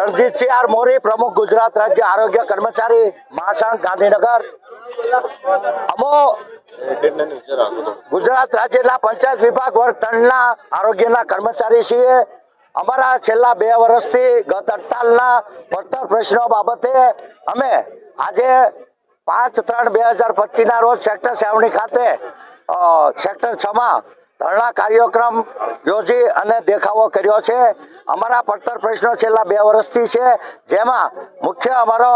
Ranjit are मोरी, प्रमुख गुजरात राज्य आरोग्य कर्मचारी महासंघ गांधीनगर। अमो गुजरात राज्य पंचायत विभाग वर्ग 3 आरोग्य कर्मचारी छीए। अमरा छेल्ला 2 वर्षथी गत हड़तालना પડતર प्रश्नों बाबते अमे आजे 5/3/2025 ना रोज सेक्टर 7 खाते सेक्टर 6 में धरना कार्यक्रम योजी अने देखावो कर्यो छे। अमरा પડતર प्रश्नों छेल्ला 2 वर्षथी छे, जेमां मुख्य अमारो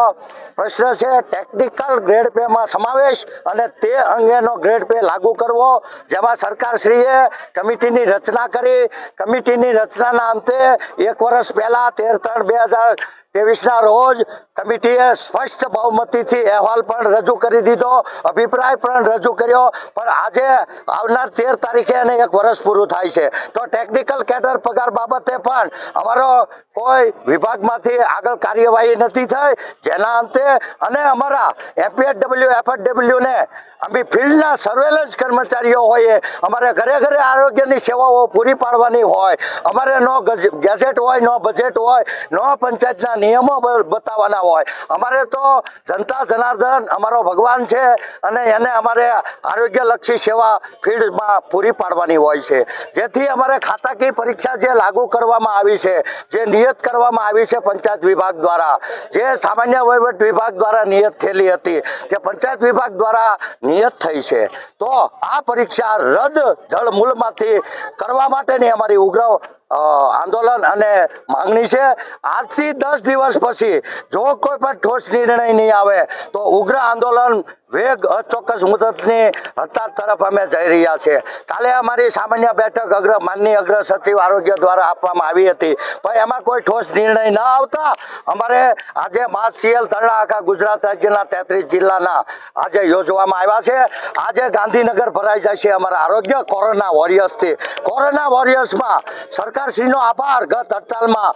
प्रश्न छे टेक्निकल ग्रेड पे में समावेश अने ते अंगेनो ग्रेड पे लागू करवो। जेमां सरकारश्रीए कमिटीनी रचना करी। कमिटीनी रचनाना अंते 1 वर्ष पहला 13/3/2023 ना रोज कमिटीए स्पष्ट बहुमतीथी अहेवाल पण रजू करी दीधो, अभिप्राय पण रजू कर्यो। पण आजे आवनार 13 तारीखे अने 1 वर्ष पूरुं थाय छे, तो टेक्निकल कैडर पगार बाबते पण अमारो कोई विभागमांथी आगळ कार्यवाही नथी थई, जेना अंते अने अमारा एपीएचडब्ल्यू एफएचडब्ल्यू ने अमी फील्डना सर्वेलन्स कर्मचारीओ होय, अमारे घरे घरे आरोग्यनी सेवाओ पूरी पाडवानी होय, अमारे नो गेजेट होय, नो बजेट होय, नो पंचायतना नियमो बताववाना होय। अमारे तो जनता जनार्दन अमारो भगवान छे अने एने अमारे आरोग्यलक्षी सेवा फील्डमां पूरी पाडवानी होय छे, जेथी अमारे खाताकीय परीक्षा जे लागू करवामां आवी छे, जे नियत करवामां आवी छे पंचायत विभाग द्वारा, जे सामान्य वहीवट विभाग द्वारा नियत थयेली हती के पंचायत विभाग द्वारा नियत थई छे, तो आ परीक्षा रद्द जळमूलमांथी करवा माटेनी अमारी उग्र आंदोलन अने मांगणी छे। आज थी 10 दिवस पछी जो कोई पण ठोस निर्णय नहीं आवे तो उग्र आंदोलन वेग अचोक्कस मुदतनी हड़ताल तरफ अमे जई रह्या छे। काले अमारी सामान्य बैठक माननीय अग्र सचिव आरोग्य द्वारा आपवामां आवी हती, पण एमां कोई ठोस निर्णय न आवता अमारे आजे मास-सीएल धरણા आखा गुजरात राज्यना 33 जिल्लाना आजे योजवामां आव्या छे। आजे गांधीनगर भराई जशे अमारा आरोग्य कोरोना वॉरियर्सथी। कोरोना वॉरियर्समां सरकारश्रीनो आभार। गत हड़तालमां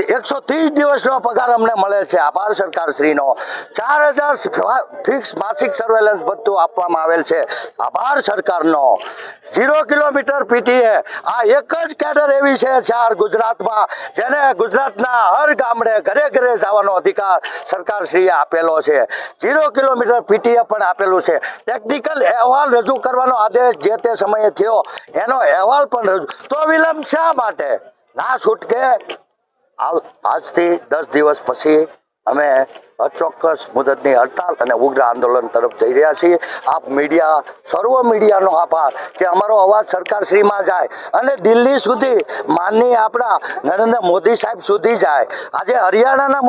130 दिवसनो पगार अमने मळे छे, आभार सरकारश्रीनो। 4000 फिक्स मासिक सर्वेलन्स भत्तुं आपवामां आवेल छे, आभार सरकारनो। 0 किलोमीटर पीटीए आ एक ज कैडर एवी छे 4 गुजरातमां जेने गुजरातना हर गामडे घरे घरे जवानो अधिकार सरकारश्रीए आपेलो छे। 0 किलोमीटर पीटीए पण आपेलुं छे। टेक्निकल अहेवाल रजू करवानो आदेश जे ते समये थयो एनो अहेवाल पण रजू, तो विलंब शा माटे? ना छूटके આજથી 10 દિવસ પછી અમે અચોક્કસ મુદતની હડતાલ અને ઉગ્ર આંદોલન તરફ જઈ રહ્યા છીએ। આપ મીડિયા સર્વ મીડિયાનો આભાર કે અમારો અવાજ સરકારશ્રીમાં જાય અને દિલ્હી સુધી માનનીય આપણા નરેન્દ્ર મોદી સાહેબ સુધી જાય। આજે હરિયાણાના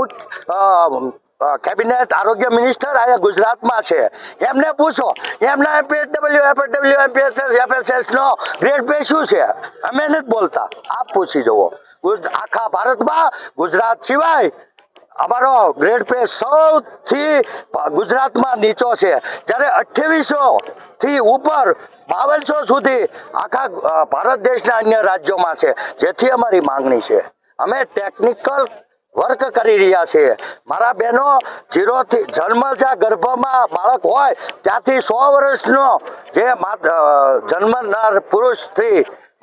कैबिनेट आरोग्य मिनिस्टर आया गुजरात में छे, एमने पूछो एमना एपीएचडब्ल्यू एफएचडब्ल्यू एमपीएचएस एफएचएस नो ग्रेड पे शू छे, अमे नहीं बोलता, आप पूछी जवो। आखा भारत में गुजरात सिवाय अमारो ग्रेड पे सौथी गुजरात में नीचो छे, ज्यारे 2800 थी ऊपर 5200 सुधी आखा भारत देशना अन्य राज्यों में छे, जेथी अमारी मांगणी छे। अमे टेक्निकल वर्क करी रह्या छे। मारा बहनों 0 थी जन्मजा गर्भमां बाळक होय त्याथी 100 वर्षनो जे जन्मनार पुरुष थी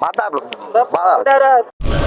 माता बाळक